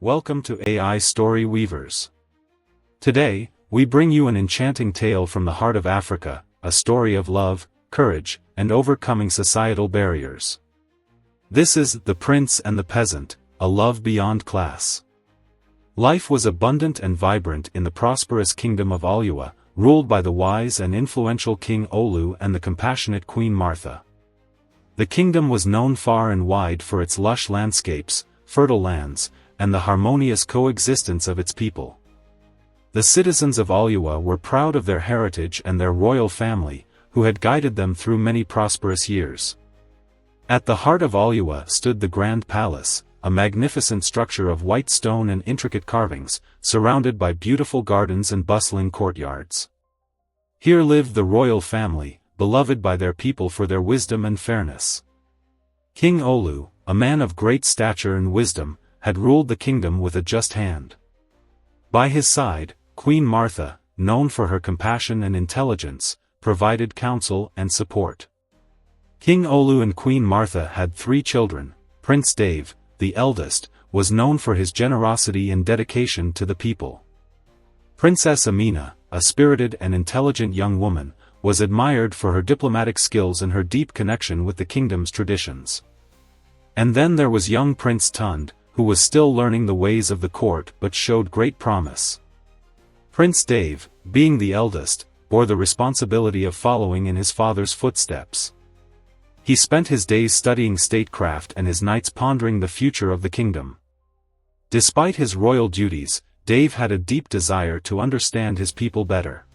Welcome to AI Story Weavers. Today, we bring you an enchanting tale from the heart of Africa, a story of love, courage, and overcoming societal barriers. This is The Prince and the Peasant, a love beyond class. Life was abundant and vibrant in the prosperous kingdom of Oluwa, ruled by the wise and influential King Olu and the compassionate Queen Martha. The kingdom was known far and wide for its lush landscapes, fertile lands, and the harmonious coexistence of its people. The citizens of Oluwa were proud of their heritage and their royal family, who had guided them through many prosperous years. At the heart of Oluwa stood the Grand Palace, a magnificent structure of white stone and intricate carvings, surrounded by beautiful gardens and bustling courtyards. Here lived the royal family, beloved by their people for their wisdom and fairness. King Olu, a man of great stature and wisdom, had ruled the kingdom with a just hand. By his side, Queen Martha, known for her compassion and intelligence, provided counsel and support. King Olu and Queen Martha had 3 children. Prince Dave, the eldest, was known for his generosity and dedication to the people. Princess Amina, a spirited and intelligent young woman, was admired for her diplomatic skills and her deep connection with the kingdom's traditions. And then there was young Prince Tund, who was still learning the ways of the court but showed great promise. Prince Dave, being the eldest, bore the responsibility of following in his father's footsteps. He spent his days studying statecraft and his nights pondering the future of the kingdom. Despite his royal duties, Dave had a deep desire to understand his people better.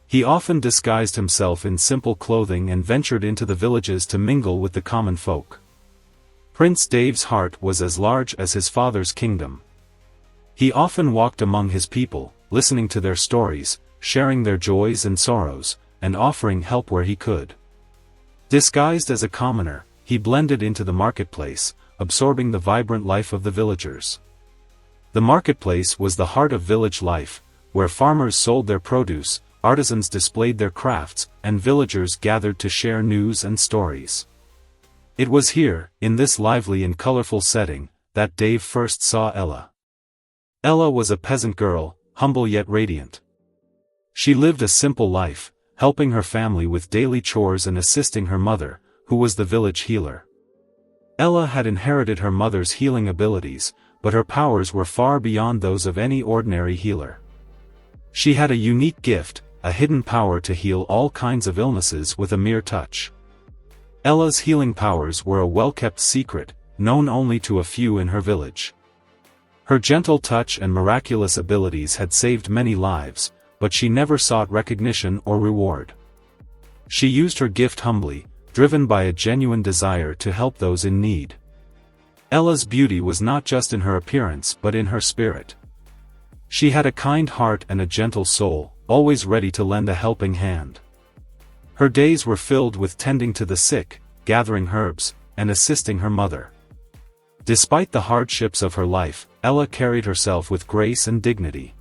He often disguised himself in simple clothing and ventured into the villages to mingle with the common folk. Prince Dave's heart was as large as his father's kingdom. He often walked among his people, listening to their stories, sharing their joys and sorrows, and offering help where he could. Disguised as a commoner, he blended into the marketplace, absorbing the vibrant life of the villagers. The marketplace was the heart of village life, where farmers sold their produce, artisans displayed their crafts, and villagers gathered to share news and stories. It was here, in this lively and colorful setting, that Dave first saw Ela. Ela was a peasant girl, humble yet radiant. She lived a simple life, helping her family with daily chores and assisting her mother, who was the village healer. Ela had inherited her mother's healing abilities, but her powers were far beyond those of any ordinary healer. She had a unique gift, a hidden power to heal all kinds of illnesses with a mere touch. Ela's healing powers were a well-kept secret, known only to a few in her village. Her gentle touch and miraculous abilities had saved many lives, but she never sought recognition or reward. She used her gift humbly, driven by a genuine desire to help those in need. Ela's beauty was not just in her appearance but in her spirit. She had a kind heart and a gentle soul, always ready to lend a helping hand. Her days were filled with tending to the sick, gathering herbs, and assisting her mother. Despite the hardships of her life, Ela carried herself with grace and dignity.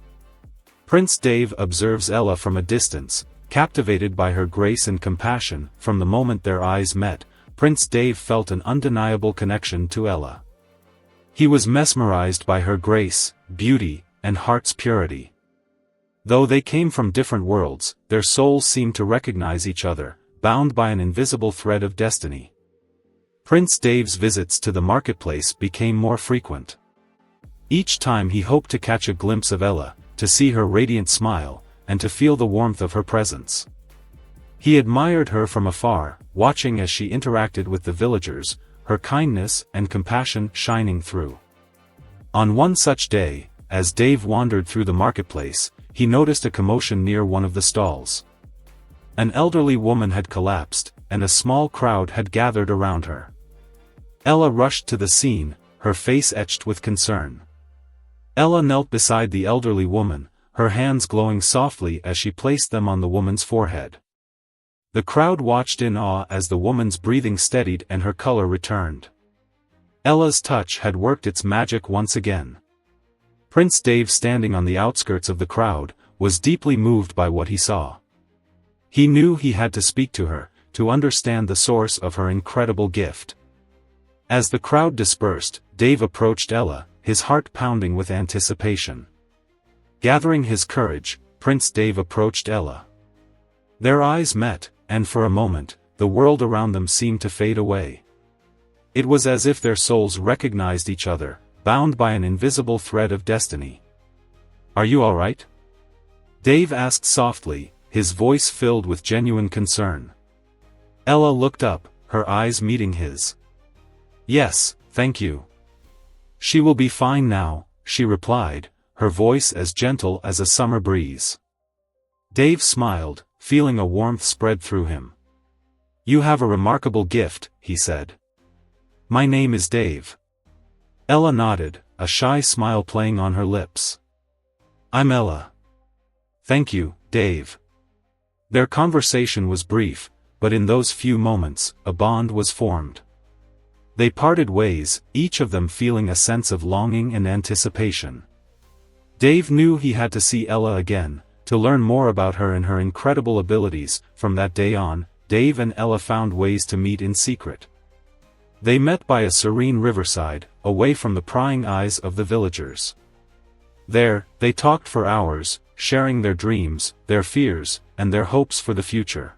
Prince Dave observes Ela from a distance, captivated by her grace and compassion. From the moment their eyes met, Prince Dave felt an undeniable connection to Ela. He was mesmerized by her grace, beauty, and heart's purity. Though they came from different worlds, their souls seemed to recognize each other, bound by an invisible thread of destiny. Prince Dave's visits to the marketplace became more frequent. Each time he hoped to catch a glimpse of Ela, to see her radiant smile, and to feel the warmth of her presence. He admired her from afar, watching as she interacted with the villagers, her kindness and compassion shining through. On one such day, as Dave wandered through the marketplace, he noticed a commotion near one of the stalls. An elderly woman had collapsed, and a small crowd had gathered around her. Ela rushed to the scene, her face etched with concern. Ela knelt beside the elderly woman, her hands glowing softly as she placed them on the woman's forehead. The crowd watched in awe as the woman's breathing steadied and her color returned. Ela's touch had worked its magic once again. Prince Dave, standing on the outskirts of the crowd, was deeply moved by what he saw. He knew he had to speak to her, to understand the source of her incredible gift. As the crowd dispersed, Dave approached Ela, his heart pounding with anticipation. Gathering his courage, Prince Dave approached Ela. Their eyes met, and for a moment, the world around them seemed to fade away. It was as if their souls recognized each other, bound by an invisible thread of destiny. "Are you all right?" Dave asked softly, his voice filled with genuine concern. Ela looked up, her eyes meeting his. "Yes, thank you. She will be fine now," she replied, her voice as gentle as a summer breeze. Dave smiled, feeling a warmth spread through him. "You have a remarkable gift," he said. "My name is Dave." Ela nodded, a shy smile playing on her lips. "I'm Ela." "Thank you, Dave." Their conversation was brief, but in those few moments, a bond was formed. They parted ways, each of them feeling a sense of longing and anticipation. Dave knew he had to see Ela again, to learn more about her and her incredible abilities. From that day on, Dave and Ela found ways to meet in secret. They met by a serene riverside, away from the prying eyes of the villagers. There, they talked for hours, sharing their dreams, their fears, and their hopes for the future.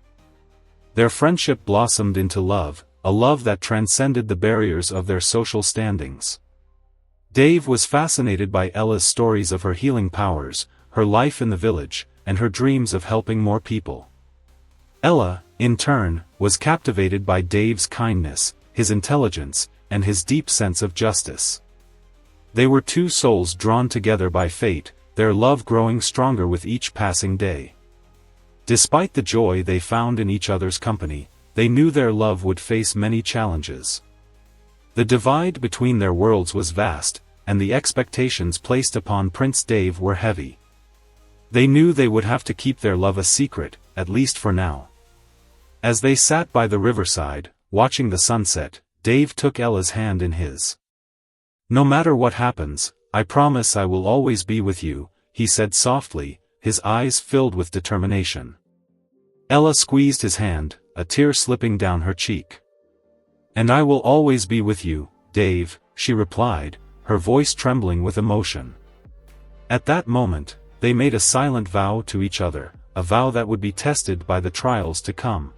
Their friendship blossomed into love, a love that transcended the barriers of their social standings. Dave was fascinated by Ela's stories of her healing powers, her life in the village, and her dreams of helping more people. Ela, in turn, was captivated by Dave's kindness, his intelligence, and his deep sense of justice. They were two souls drawn together by fate, their love growing stronger with each passing day. Despite the joy they found in each other's company, they knew their love would face many challenges. The divide between their worlds was vast, and the expectations placed upon Prince Dave were heavy. They knew they would have to keep their love a secret, at least for now. As they sat by the riverside, watching the sunset, Dave took Ela's hand in his. "No matter what happens, I promise I will always be with you," he said softly, his eyes filled with determination. Ela squeezed his hand, a tear slipping down her cheek. "And I will always be with you, Dave," she replied, her voice trembling with emotion. At that moment, they made a silent vow to each other, a vow that would be tested by the trials to come.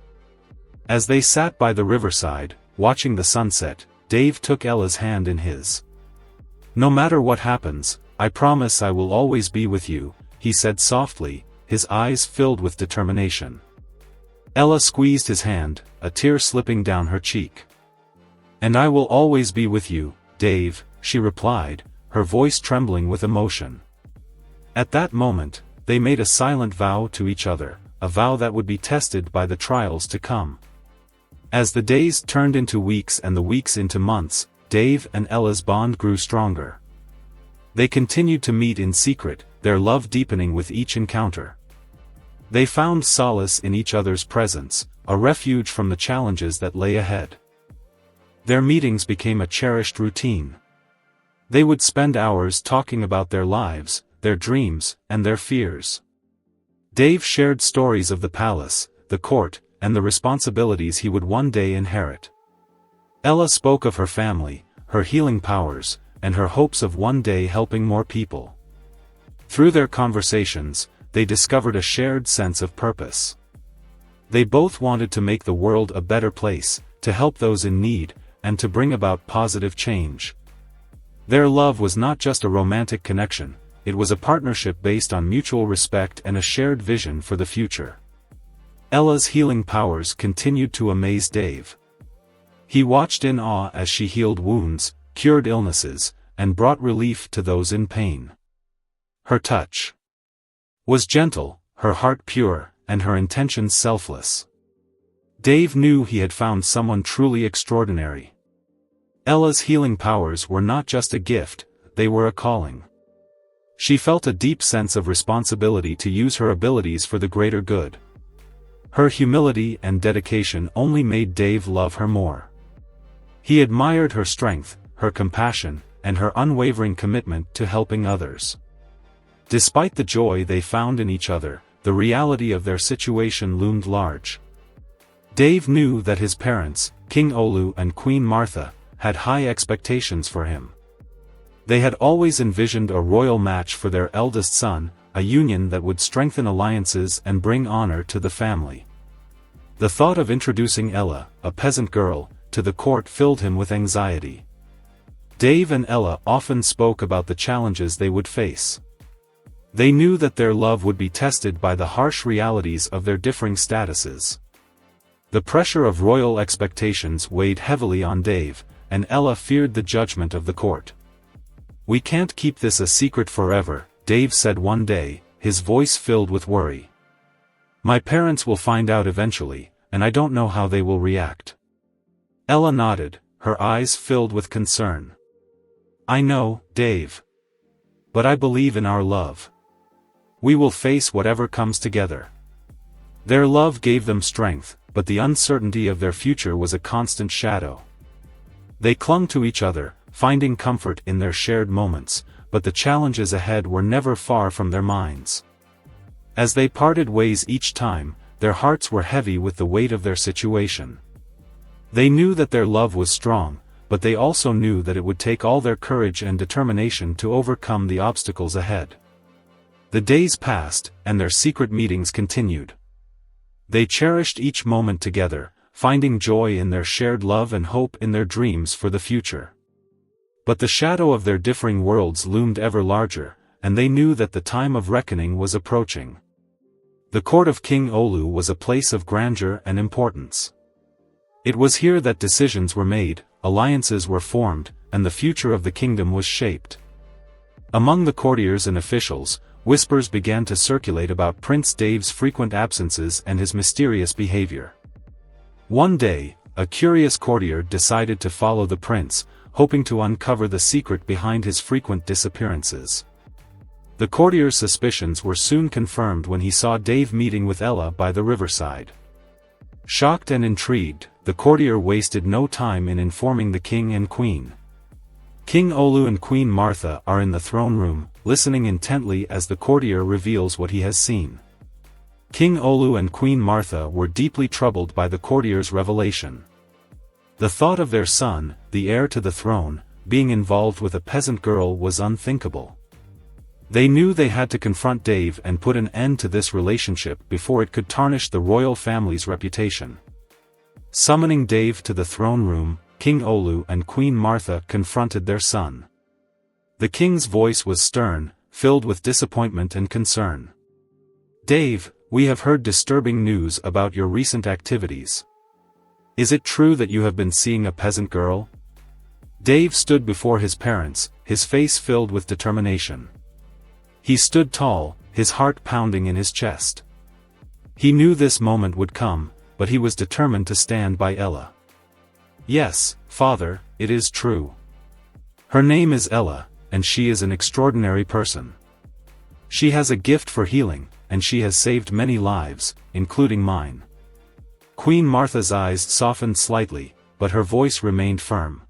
As they sat by the riverside, watching the sunset, Dave took Ela's hand in his. "No matter what happens, I promise I will always be with you," he said softly, his eyes filled with determination. Ela squeezed his hand, a tear slipping down her cheek. "And I will always be with you, Dave," she replied, her voice trembling with emotion. At that moment, they made a silent vow to each other, a vow that would be tested by the trials to come. As the days turned into weeks and the weeks into months, Dave and Ela's bond grew stronger. They continued to meet in secret, their love deepening with each encounter. They found solace in each other's presence, a refuge from the challenges that lay ahead. Their meetings became a cherished routine. They would spend hours talking about their lives, their dreams, and their fears. Dave shared stories of the palace, the court, and the responsibilities he would one day inherit. Ela spoke of her family, her healing powers, and her hopes of one day helping more people. Through their conversations, they discovered a shared sense of purpose. They both wanted to make the world a better place, to help those in need, and to bring about positive change. Their love was not just a romantic connection, it was a partnership based on mutual respect and a shared vision for the future. Ela's healing powers continued to amaze Dave. He watched in awe as she healed wounds, cured illnesses, and brought relief to those in pain. Her touch was gentle, her heart pure, and her intentions selfless. Dave knew he had found someone truly extraordinary. Ela's healing powers were not just a gift, they were a calling. She felt a deep sense of responsibility to use her abilities for the greater good. Her humility and dedication only made Dave love her more. He admired her strength, her compassion, and her unwavering commitment to helping others. Despite the joy they found in each other, the reality of their situation loomed large. Dave knew that his parents, King Olu and Queen Martha, had high expectations for him. They had always envisioned a royal match for their eldest son, a union that would strengthen alliances and bring honor to the family. The thought of introducing Ela, a peasant girl, to the court filled him with anxiety. Dave and Ela often spoke about the challenges they would face. They knew that their love would be tested by the harsh realities of their differing statuses. The pressure of royal expectations weighed heavily on Dave, and Ela feared the judgment of the court. "We can't keep this a secret forever," Dave said one day, his voice filled with worry. "My parents will find out eventually, and I don't know how they will react." Ela nodded, her eyes filled with concern. "I know, Dave. But I believe in our love. We will face whatever comes together." Their love gave them strength, but the uncertainty of their future was a constant shadow. They clung to each other, finding comfort in their shared moments, but the challenges ahead were never far from their minds. As they parted ways each time, their hearts were heavy with the weight of their situation. They knew that their love was strong, but they also knew that it would take all their courage and determination to overcome the obstacles ahead. The days passed, and their secret meetings continued. They cherished each moment together, finding joy in their shared love and hope in their dreams for the future. But the shadow of their differing worlds loomed ever larger, and they knew that the time of reckoning was approaching. The court of King Olu was a place of grandeur and importance. It was here that decisions were made, alliances were formed, and the future of the kingdom was shaped. Among the courtiers and officials, whispers began to circulate about Prince Dave's frequent absences and his mysterious behavior. One day, a curious courtier decided to follow the prince, hoping to uncover the secret behind his frequent disappearances. The courtier's suspicions were soon confirmed when he saw Dave meeting with Ela by the riverside. Shocked and intrigued, the courtier wasted no time in informing the king and queen. King Olu and Queen Martha are in the throne room, listening intently as the courtier reveals what he has seen. King Olu and Queen Martha were deeply troubled by the courtier's revelation. The thought of their son, the heir to the throne, being involved with a peasant girl was unthinkable. They knew they had to confront Dave and put an end to this relationship before it could tarnish the royal family's reputation. Summoning Dave to the throne room, King Olu and Queen Martha confronted their son. The king's voice was stern, filled with disappointment and concern. "Dave, we have heard disturbing news about your recent activities. Is it true that you have been seeing a peasant girl?" Dave stood before his parents, his face filled with determination. He stood tall, his heart pounding in his chest. He knew this moment would come, but he was determined to stand by Ela. "Yes, father, it is true. Her name is Ela, and she is an extraordinary person. She has a gift for healing, and she has saved many lives, including mine." Queen Martha's eyes softened slightly, but her voice remained firm.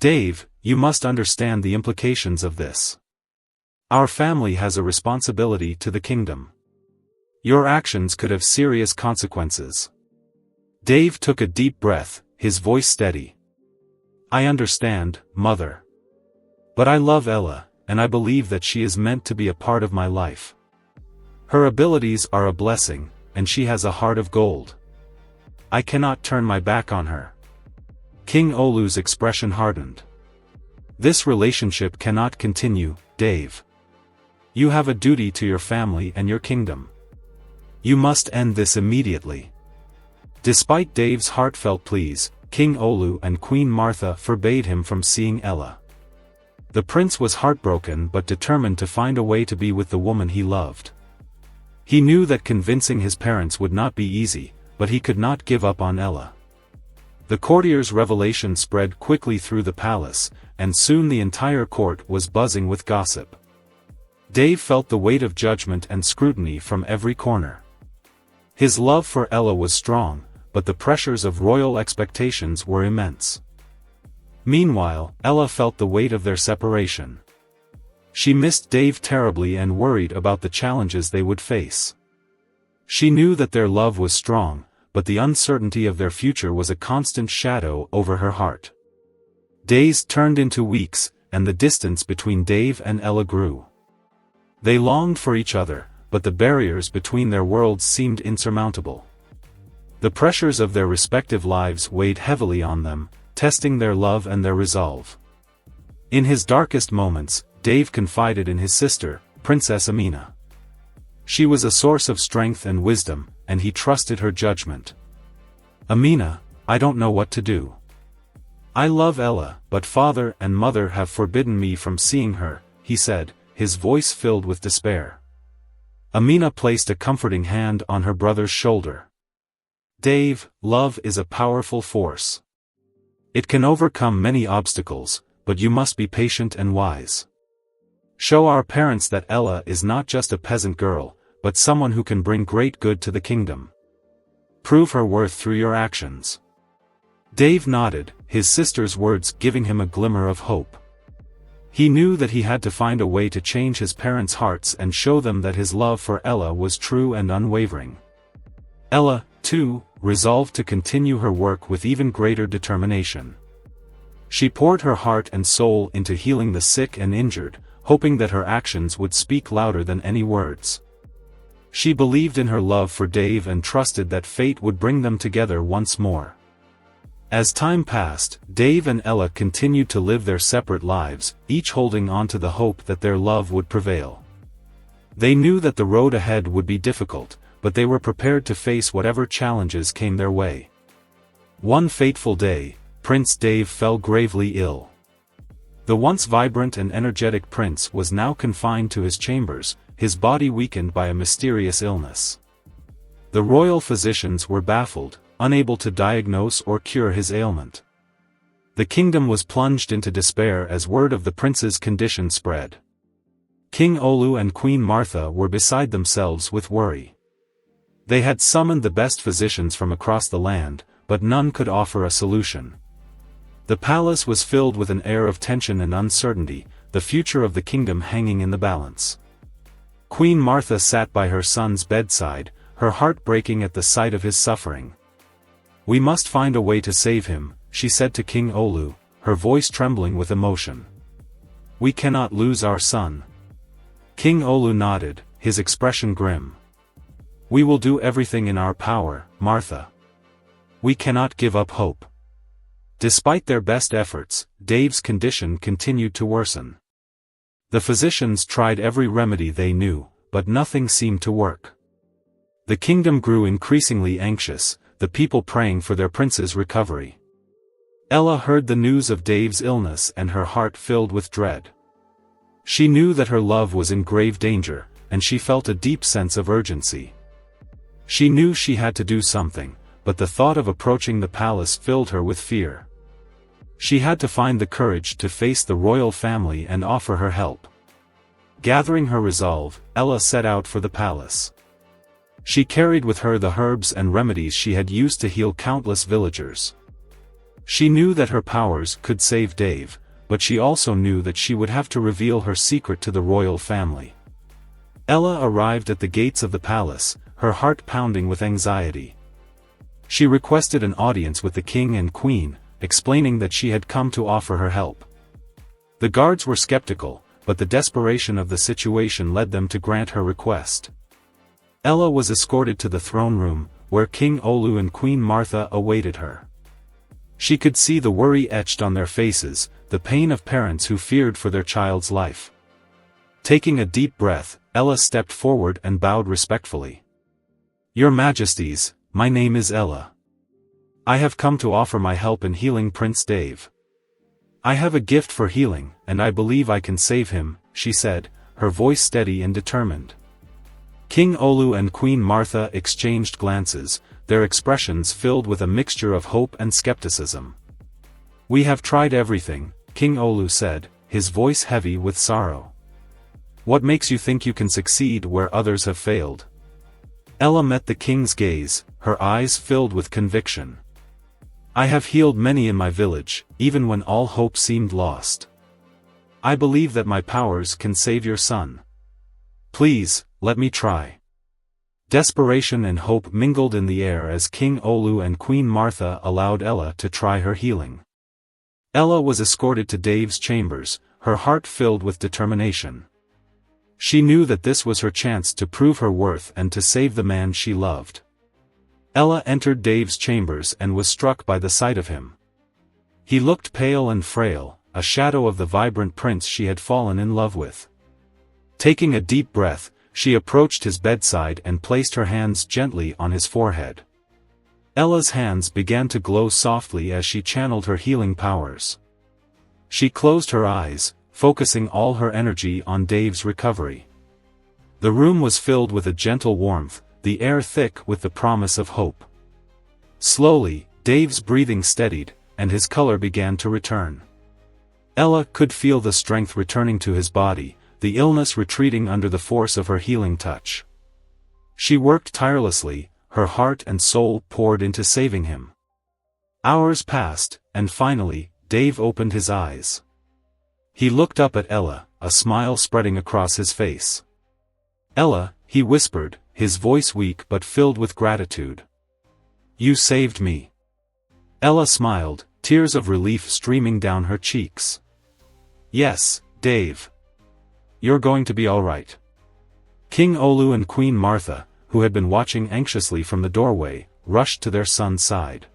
"Dave, you must understand the implications of this. Our family has a responsibility to the kingdom. Your actions could have serious consequences." Dave took a deep breath, his voice steady. "I understand, mother. But I love Ela, and I believe that she is meant to be a part of my life. Her abilities are a blessing, and she has a heart of gold. I cannot turn my back on her." King Olu's expression hardened. "This relationship cannot continue, Dave. You have a duty to your family and your kingdom. You must end this immediately." Despite Dave's heartfelt pleas, King Olu and Queen Martha forbade him from seeing Ela. The prince was heartbroken but determined to find a way to be with the woman he loved. He knew that convincing his parents would not be easy, but he could not give up on Ela. The courtier's revelation spread quickly through the palace, and soon the entire court was buzzing with gossip. Dave felt the weight of judgment and scrutiny from every corner. His love for Ela was strong, but the pressures of royal expectations were immense. Meanwhile, Ela felt the weight of their separation. She missed Dave terribly and worried about the challenges they would face. She knew that their love was strong, but the uncertainty of their future was a constant shadow over her heart. Days turned into weeks, and the distance between Dave and Ela grew. They longed for each other, but the barriers between their worlds seemed insurmountable. The pressures of their respective lives weighed heavily on them, testing their love and their resolve. In his darkest moments, Dave confided in his sister, Princess Amina. She was a source of strength and wisdom, and he trusted her judgment. "Amina, I don't know what to do. I love Ela, but father and mother have forbidden me from seeing her," he said, his voice filled with despair. Amina placed a comforting hand on her brother's shoulder. "Dave, love is a powerful force. It can overcome many obstacles, but you must be patient and wise. Show our parents that Ela is not just a peasant girl, but someone who can bring great good to the kingdom. Prove her worth through your actions." Dave nodded, his sister's words giving him a glimmer of hope. He knew that he had to find a way to change his parents' hearts and show them that his love for Ela was true and unwavering. Ela, too, resolved to continue her work with even greater determination. She poured her heart and soul into healing the sick and injured, hoping that her actions would speak louder than any words. She believed in her love for Dave and trusted that fate would bring them together once more. As time passed, Dave and Ela continued to live their separate lives, each holding on to the hope that their love would prevail. They knew that the road ahead would be difficult, but they were prepared to face whatever challenges came their way. One fateful day, Prince Dave fell gravely ill. The once vibrant and energetic prince was now confined to his chambers, his body weakened by a mysterious illness. The royal physicians were baffled, unable to diagnose or cure his ailment. The kingdom was plunged into despair as word of the prince's condition spread. King Olu and Queen Martha were beside themselves with worry. They had summoned the best physicians from across the land, but none could offer a solution. The palace was filled with an air of tension and uncertainty, the future of the kingdom hanging in the balance. Queen Martha sat by her son's bedside, her heart breaking at the sight of his suffering. "We must find a way to save him," she said to King Olu, her voice trembling with emotion. "We cannot lose our son." King Olu nodded, his expression grim. "We will do everything in our power, Martha. We cannot give up hope." Despite their best efforts, Dave's condition continued to worsen. The physicians tried every remedy they knew, but nothing seemed to work. The kingdom grew increasingly anxious, the people praying for their prince's recovery. Ela heard the news of Dave's illness and her heart filled with dread. She knew that her love was in grave danger, and she felt a deep sense of urgency. She knew she had to do something, but the thought of approaching the palace filled her with fear. She had to find the courage to face the royal family and offer her help. Gathering her resolve, Ela set out for the palace. She carried with her the herbs and remedies she had used to heal countless villagers. She knew that her powers could save Dave, but she also knew that she would have to reveal her secret to the royal family. Ela arrived at the gates of the palace, her heart pounding with anxiety. She requested an audience with the king and queen, explaining that she had come to offer her help. The guards were skeptical, but the desperation of the situation led them to grant her request. Ela was escorted to the throne room, where King Olu and Queen Martha awaited her. She could see the worry etched on their faces, the pain of parents who feared for their child's life. Taking a deep breath, Ela stepped forward and bowed respectfully. "Your Majesties, my name is Ela. I have come to offer my help in healing Prince Dave. I have a gift for healing, and I believe I can save him," she said, her voice steady and determined. King Olu and Queen Martha exchanged glances, their expressions filled with a mixture of hope and skepticism. "We have tried everything," King Olu said, his voice heavy with sorrow. "What makes you think you can succeed where others have failed?" Ela met the king's gaze, her eyes filled with conviction. "I have healed many in my village, even when all hope seemed lost. I believe that my powers can save your son. Please, let me try." Desperation and hope mingled in the air as King Olu and Queen Martha allowed Ela to try her healing. Ela was escorted to Dave's chambers, her heart filled with determination. She knew that this was her chance to prove her worth and to save the man she loved. Ela entered Dave's chambers and was struck by the sight of him. He looked pale and frail, a shadow of the vibrant prince she had fallen in love with. Taking a deep breath, she approached his bedside and placed her hands gently on his forehead. Ela's hands began to glow softly as she channeled her healing powers. She closed her eyes, focusing all her energy on Dave's recovery. The room was filled with a gentle warmth, the air thick with the promise of hope. Slowly, Dave's breathing steadied, and his color began to return. Ela could feel the strength returning to his body, the illness retreating under the force of her healing touch. She worked tirelessly, her heart and soul poured into saving him. Hours passed, and finally, Dave opened his eyes. He looked up at Ela, a smile spreading across his face. "Ela," he whispered, his voice weak but filled with gratitude. "You saved me." Ela smiled, tears of relief streaming down her cheeks. "Yes, Dave. You're going to be all right." King Olu and Queen Martha, who had been watching anxiously from the doorway, rushed to their son's side.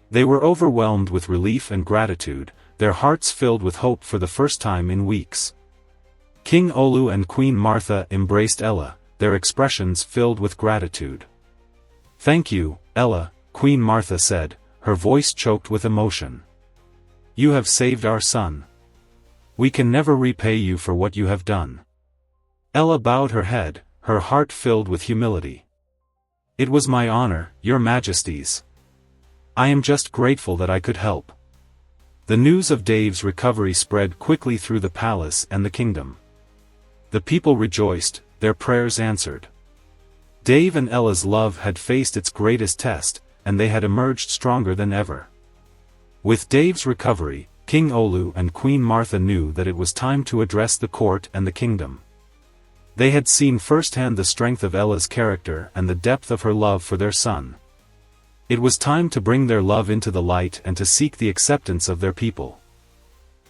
They were overwhelmed with relief and gratitude, their hearts filled with hope for the first time in weeks. King Olu and Queen Martha embraced Ela, their expressions filled with gratitude. "Thank you, Ela," Queen Martha said, her voice choked with emotion. "You have saved our son. We can never repay you for what you have done." Ela bowed her head, her heart filled with humility. "It was my honor, your majesties. I am just grateful that I could help." The news of Dave's recovery spread quickly through the palace and the kingdom. The people rejoiced, their prayers answered. Dave and Ela's love had faced its greatest test, and they had emerged stronger than ever. With Dave's recovery, King Olu and Queen Martha knew that it was time to address the court and the kingdom. They had seen firsthand the strength of Ela's character and the depth of her love for their son. It was time to bring their love into the light and to seek the acceptance of their people.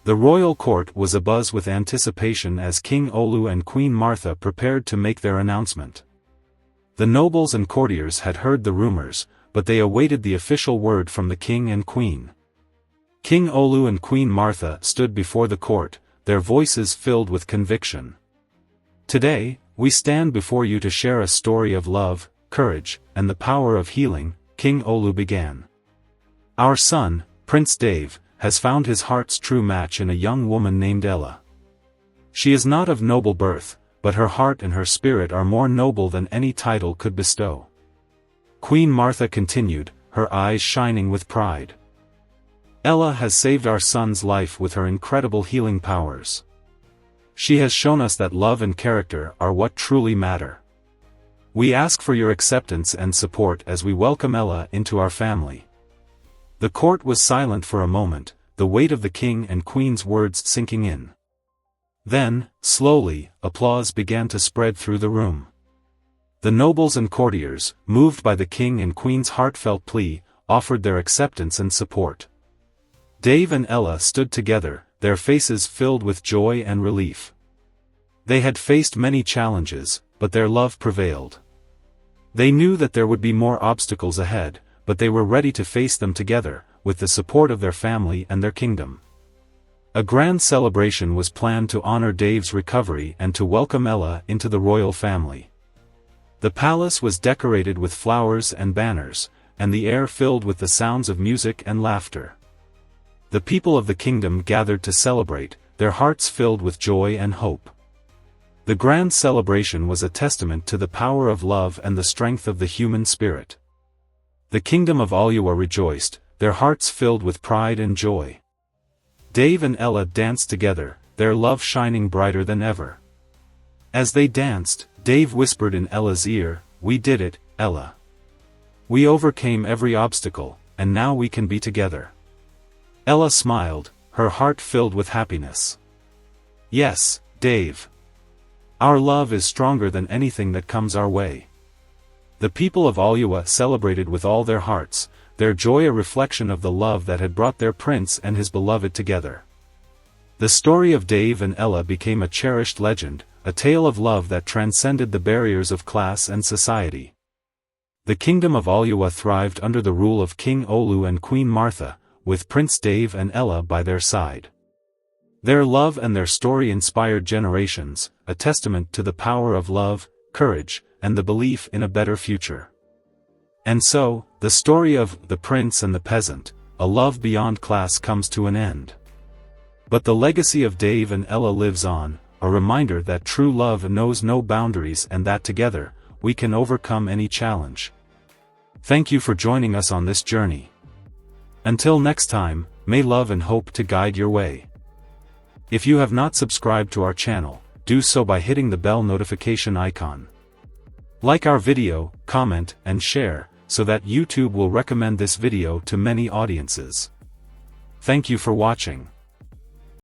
The royal court was abuzz with anticipation as King Olu and Queen Martha prepared to make their announcement. The nobles and courtiers had heard the rumors, but they awaited the official word from the king and queen. King Olu and Queen Martha stood before the court, their voices filled with conviction. "Today, we stand before you to share a story of love, courage, and the power of healing," King Olu began. "Our son, Prince Dave, has found his heart's true match in a young woman named Ela. She is not of noble birth, but her heart and her spirit are more noble than any title could bestow." Queen Martha continued, her eyes shining with pride. "Ela has saved our son's life with her incredible healing powers. She has shown us that love and character are what truly matter. We ask for your acceptance and support as we welcome Ela into our family." The court was silent for a moment, the weight of the king and queen's words sinking in. Then, slowly, applause began to spread through the room. The nobles and courtiers, moved by the king and queen's heartfelt plea, offered their acceptance and support. Dave and Ela stood together, their faces filled with joy and relief. They had faced many challenges, but their love prevailed. They knew that there would be more obstacles ahead, but they were ready to face them together, with the support of their family and their kingdom. A grand celebration was planned to honor Dave's recovery and to welcome Ela into the royal family. The palace was decorated with flowers and banners, and the air filled with the sounds of music and laughter. The people of the kingdom gathered to celebrate, their hearts filled with joy and hope. The grand celebration was a testament to the power of love and the strength of the human spirit. The kingdom of Oluwa rejoiced, their hearts filled with pride and joy. Dave and Ela danced together, their love shining brighter than ever. As they danced, Dave whispered in Ela's ear, "We did it, Ela. We overcame every obstacle, and now we can be together." Ela smiled, her heart filled with happiness. "Yes, Dave. Our love is stronger than anything that comes our way." The people of Oluwa celebrated with all their hearts, their joy a reflection of the love that had brought their prince and his beloved together. The story of Dave and Ela became a cherished legend, a tale of love that transcended the barriers of class and society. The kingdom of Oluwa thrived under the rule of King Olu and Queen Martha, with Prince Dave and Ela by their side. Their love and their story inspired generations, a testament to the power of love, courage, and the belief in a better future. And so, the story of The Prince and the Peasant, a love beyond class comes to an end. But the legacy of Dave and Ela lives on, a reminder that true love knows no boundaries and that together, we can overcome any challenge. Thank you for joining us on this journey. Until next time, may love and hope to guide your way. If you have not subscribed to our channel, do so by hitting the bell notification icon. Like our video, comment, and share, so that YouTube will recommend this video to many audiences. Thank you for watching.